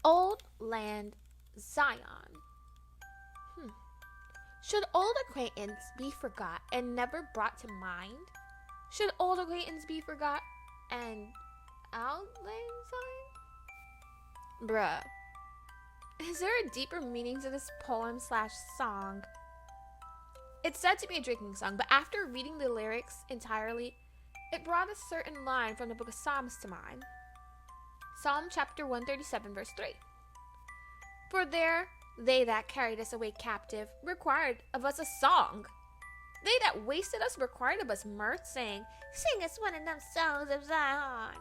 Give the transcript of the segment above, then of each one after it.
Old Land Zion. Should old acquaintance be forgot and never brought to mind? Should old acquaintance be forgot and outland Zion? Bruh. Is there a deeper meaning to this poem/song? It's said to be a drinking song, but after reading the lyrics entirely, it brought a certain line from the book of Psalms to mind. Psalm chapter 137, verse 3. For there they that carried us away captive required of us a song. They that wasted us required of us mirth, saying, Sing us one of them songs of Zion.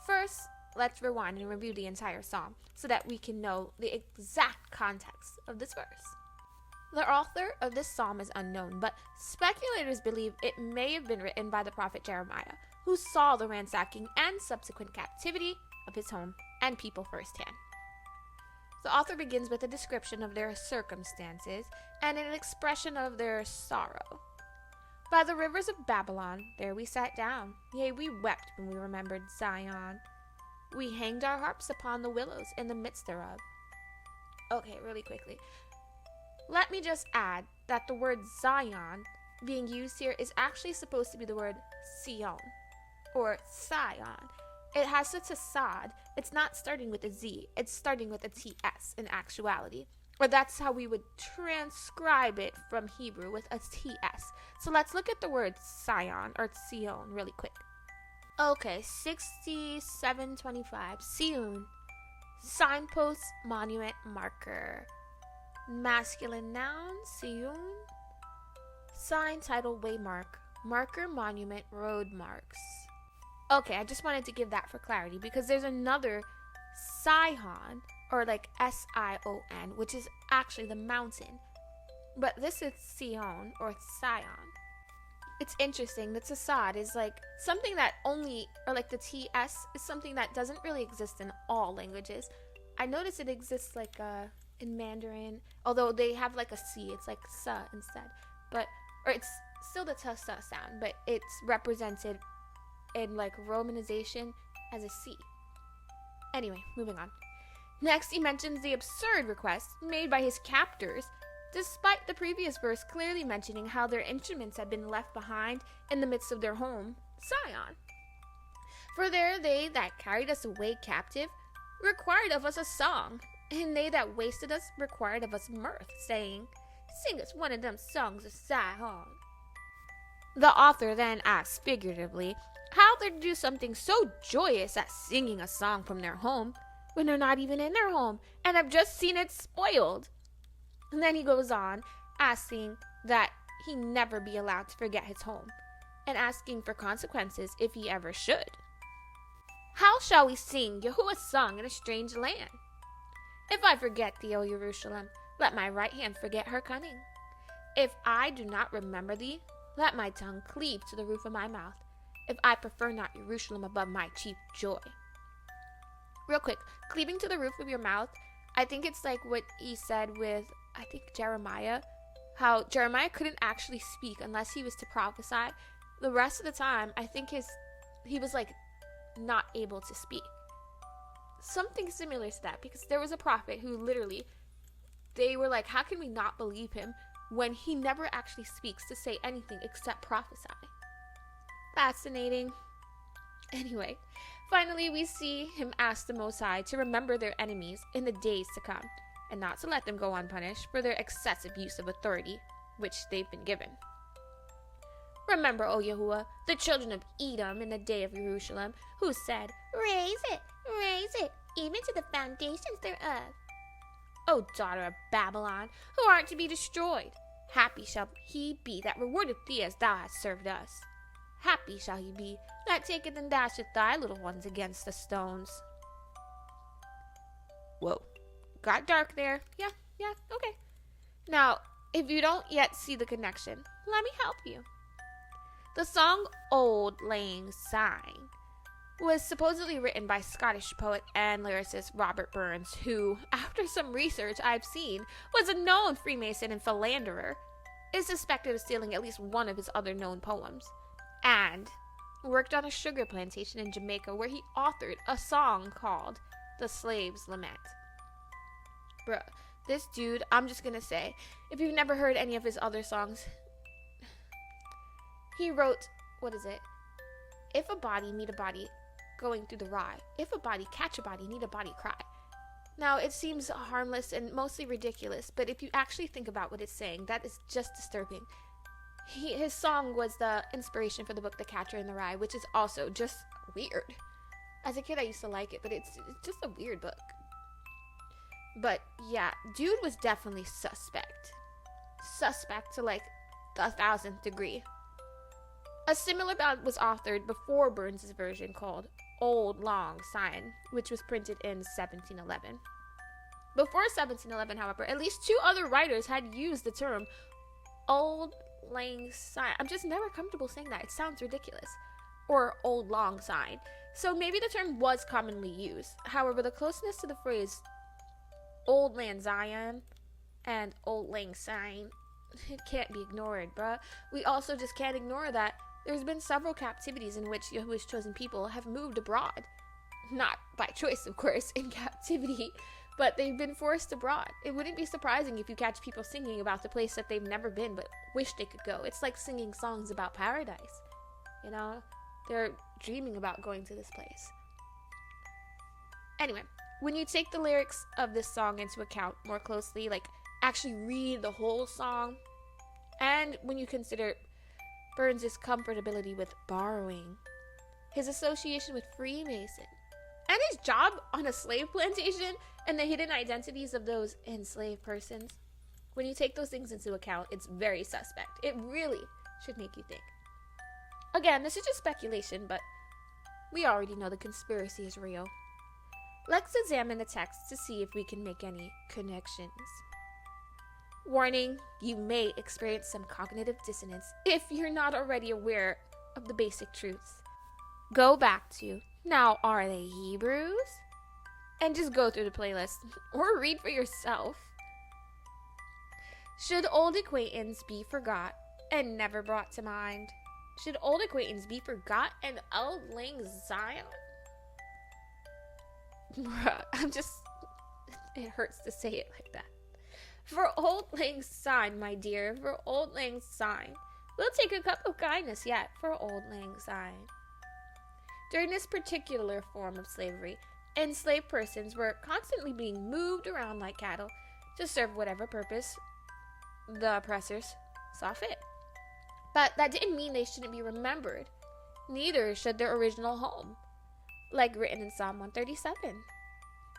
First, let's rewind and review the entire psalm so that we can know the exact context of this verse. The author of this psalm is unknown, but speculators believe it may have been written by the prophet Jeremiah, who saw the ransacking and subsequent captivity of his home and people firsthand. The author begins with a description of their circumstances and an expression of their sorrow. By the rivers of Babylon, there we sat down. Yea, we wept when we remembered Zion. We hanged our harps upon the willows in the midst thereof. Okay, really quickly. Let me just add that the word Zion being used here is actually supposed to be the word Sion or Sion. It has such a sad. It's not starting with a Z. It's starting with a TS in actuality. Or that's how we would transcribe it from Hebrew, with a TS. So let's look at the word Sion or Sion really quick. Okay, 6725. Sion. Signpost, monument, marker. Masculine noun, Sion. Sign, title, waymark. Marker, monument, road marks. Okay, I just wanted to give that for clarity because there's another Sihon, or like Sion, which is actually the mountain. But this is Sion or Sion. It's interesting that Sasad is like something that only, or like the TS is something that doesn't really exist in all languages. I noticed it exists like in Mandarin, although they have like a C, it's like sa instead. But, or it's still the ta sa sound, but it's represented in like romanization as a C. Anyway, moving on. Next, he mentions the absurd request made by his captors, despite the previous verse clearly mentioning how their instruments had been left behind in the midst of their home, Zion. For there they that carried us away captive required of us a song, and they that wasted us required of us mirth, saying, Sing us one of them songs of Zion. The author then asks figuratively how they're to do something so joyous as singing a song from their home when they're not even in their home and have just seen it spoiled. And then he goes on asking that he never be allowed to forget his home and asking for consequences if he ever should. How shall we sing Yahuwah's song in a strange land? If I forget thee, O Jerusalem, let my right hand forget her cunning. If I do not remember thee, let my tongue cleave to the roof of my mouth, if I prefer not Jerusalem above my chief joy. Real quick, cleaving to the roof of your mouth, I think it's like what he said with, I think, Jeremiah, how Jeremiah couldn't actually speak unless he was to prophesy. The rest of the time, I think he was like not able to speak. Something similar to that, because there was a prophet who literally, they were like, how can we not believe him when he never actually speaks to say anything except prophesy? Fascinating. Anyway, finally we see him ask the Most High to remember their enemies in the days to come, and not to let them go unpunished for their excessive use of authority, which they've been given. Remember, O Yahuwah, the children of Edom in the day of Jerusalem, who said, raise it, even to the foundations thereof. O daughter of Babylon, who art to be destroyed, happy shall he be that rewardeth thee as thou hast served us. Happy shall he be that taketh and dasheth thy little ones against the stones. Whoa, got dark there. Yeah, okay. Now, if you don't yet see the connection, let me help you. The song Auld Lang Syne was supposedly written by Scottish poet and lyricist Robert Burns, who, after some research I've seen, was a known Freemason and philanderer, is suspected of stealing at least one of his other known poems, and worked on a sugar plantation in Jamaica where he authored a song called the slave's lament. Bruh, this dude, I'm just gonna say, if you've never heard any of his other songs, he wrote, what is it? If a body meet a body going through the rye, if a body catch a body, need a body cry. Now, it seems harmless and mostly ridiculous, but if you actually think about what it's saying, that is just disturbing. His song was the inspiration for the book The Catcher in the Rye, which is also just weird. As a kid, I used to like it, but it's just a weird book. But yeah, dude was definitely suspect. Suspect to like the 1000th degree. A similar ballad was authored before Burns' version called Auld Lang Syne, which was printed in 1711. Before 1711, however, at least 2 other writers had used the term Auld Lang Syne. I'm just never comfortable saying that. It sounds ridiculous. Or Auld Lang Syne. So maybe the term was commonly used. However, the closeness to the phrase Auld Lang Syne and Auld Lang Syne, it can't be ignored, bruh. We also just can't ignore that there's been several captivities in which Yahuwah's chosen people have moved abroad. Not by choice, of course, in captivity, but they've been forced abroad. It wouldn't be surprising if you catch people singing about the place that they've never been but wish they could go. It's like singing songs about paradise. You know? They're dreaming about going to this place. Anyway, when you take the lyrics of this song into account more closely, like actually read the whole song, and when you consider Burns' comfortability with borrowing, his association with Freemason, and his job on a slave plantation, and the hidden identities of those enslaved persons, when you take those things into account, it's very suspect. It really should make you think. Again, this is just speculation, but we already know the conspiracy is real. Let's examine the text to see if we can make any connections. Warning, you may experience some cognitive dissonance if you're not already aware of the basic truths. Go back to, now are they Hebrews? And just go through the playlist, or read for yourself. Should old acquaintance be forgot and never brought to mind? Should old acquaintance be forgot and Auld Lang Syne? Bruh, it hurts to say it like that. For Auld Lang Syne, my dear, for Auld Lang Syne. We'll take a cup of kindness yet for Auld Lang Syne. During this particular form of slavery, enslaved persons were constantly being moved around like cattle to serve whatever purpose the oppressors saw fit. But that didn't mean they shouldn't be remembered. Neither should their original home, like written in Psalm 137.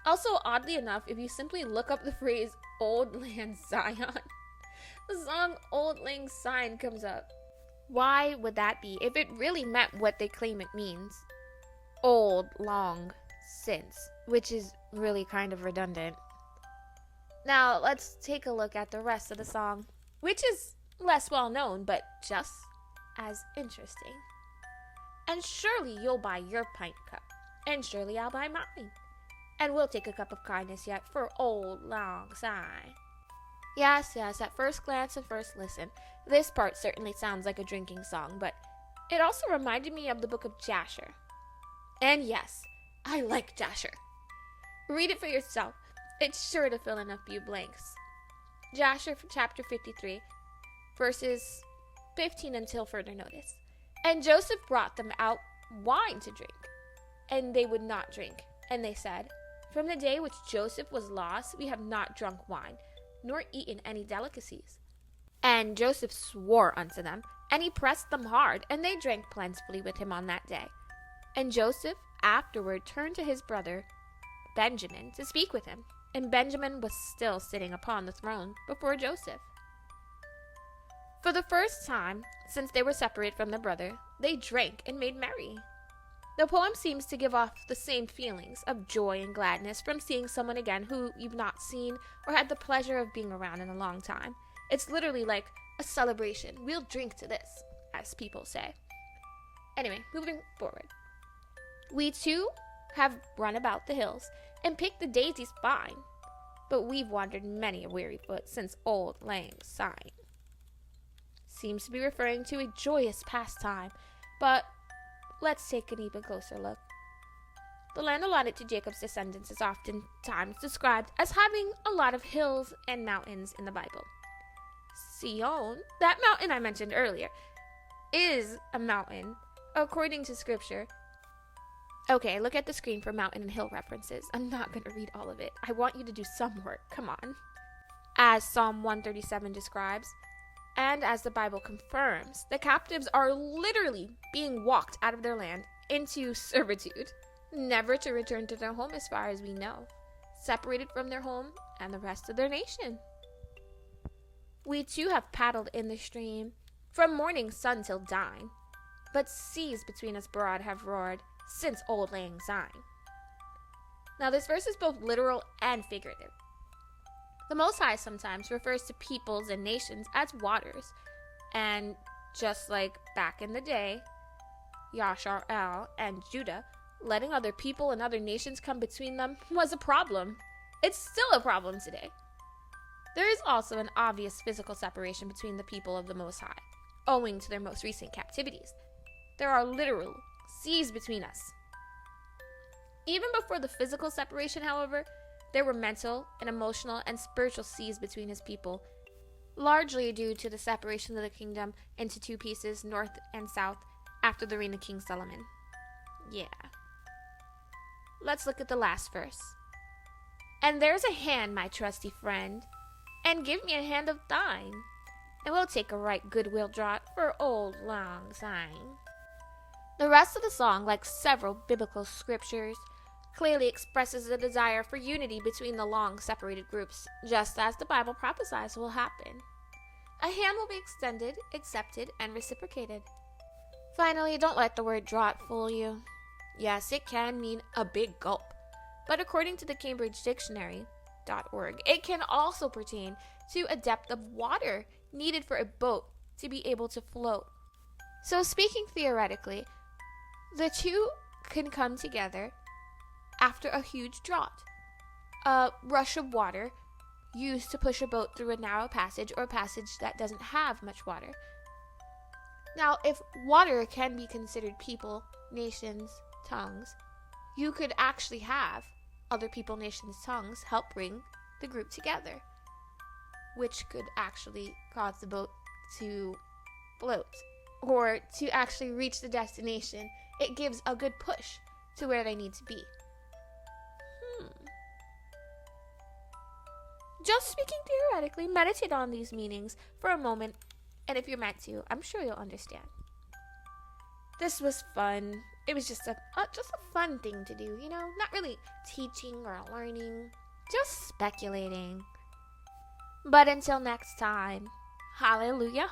Also, oddly enough, if you simply look up the phrase Auld Lang Syne, the song Auld Lang Syne comes up. Why would that be if it really meant what they claim it means? Old, long, since, which is really kind of redundant. Now, let's take a look at the rest of the song, which is less well known, but just as interesting. And surely you'll buy your pint cup, and surely I'll buy mine. And we'll take a cup of kindness yet for Auld Lang Syne. Yes, at first glance and first listen, this part certainly sounds like a drinking song, but it also reminded me of the book of Jasher. And yes, I like Jasher. Read it for yourself. It's sure to fill in a few blanks. Jasher chapter 53, verses 15 until further notice. And Joseph brought them out wine to drink, and they would not drink. And they said, From the day which Joseph was lost, we have not drunk wine, nor eaten any delicacies. And Joseph swore unto them, and he pressed them hard, and they drank plentifully with him on that day. And Joseph afterward turned to his brother Benjamin to speak with him, and Benjamin was still sitting upon the throne before Joseph. For the first time since they were separated from their brother, they drank and made merry. The poem seems to give off the same feelings of joy and gladness from seeing someone again who you've not seen or had the pleasure of being around in a long time. It's literally like a celebration. We'll drink to this, as people say. Anyway, moving forward. We too have run about the hills and picked the daisies fine, but we've wandered many a weary foot since Auld Lang Syne. Seems to be referring to a joyous pastime, but let's take an even closer look. The land allotted to Jacob's descendants is oftentimes described as having a lot of hills and mountains in the Bible. Sion, that mountain I mentioned earlier, is a mountain, according to scripture. Okay, look at the screen for mountain and hill references. I'm not going to read all of it. I want you to do some work. Come on. As Psalm 137 describes, and as the Bible confirms, the captives are literally being walked out of their land into servitude, never to return to their home as far as we know, separated from their home and the rest of their nation. We too have paddled in the stream, from morning sun till dine, but seas between us broad have roared, since old lang syne. Now this verse is both literal and figurative. The Most High sometimes refers to peoples and nations as waters, and just like back in the day, Yashar'el and Judah, letting other people and other nations come between them was a problem. It's still a problem today. There is also an obvious physical separation between the people of the Most High, owing to their most recent captivities. There are literal seas between us. Even before the physical separation, however, there were mental and emotional and spiritual seas between his people, largely due to the separation of the kingdom into two pieces, north and south, after the reign of King Solomon. Yeah. Let's look at the last verse. And there's a hand, my trusty friend, and give me a hand of thine, and we'll take a right goodwill draught for old lang syne. The rest of the song, like several biblical scriptures, clearly expresses a desire for unity between the long-separated groups, just as the Bible prophesies will happen. A hand will be extended, accepted, and reciprocated. Finally, don't let the word draught fool you. Yes, it can mean a big gulp, but according to the Cambridge Dictionary.org, it can also pertain to a depth of water needed for a boat to be able to float. So speaking theoretically, the two can come together after a huge draught, a rush of water used to push a boat through a narrow passage or a passage that doesn't have much water. Now, if water can be considered people, nations, tongues, you could actually have other people, nations, tongues help bring the group together, which could actually cause the boat to float or to actually reach the destination. It gives a good push to where they need to be. Just speaking theoretically, meditate on these meanings for a moment, and if you're meant to, I'm sure you'll understand. This was fun. It was just a fun thing to do, you know? Not really teaching or learning, just speculating. But until next time, hallelujah.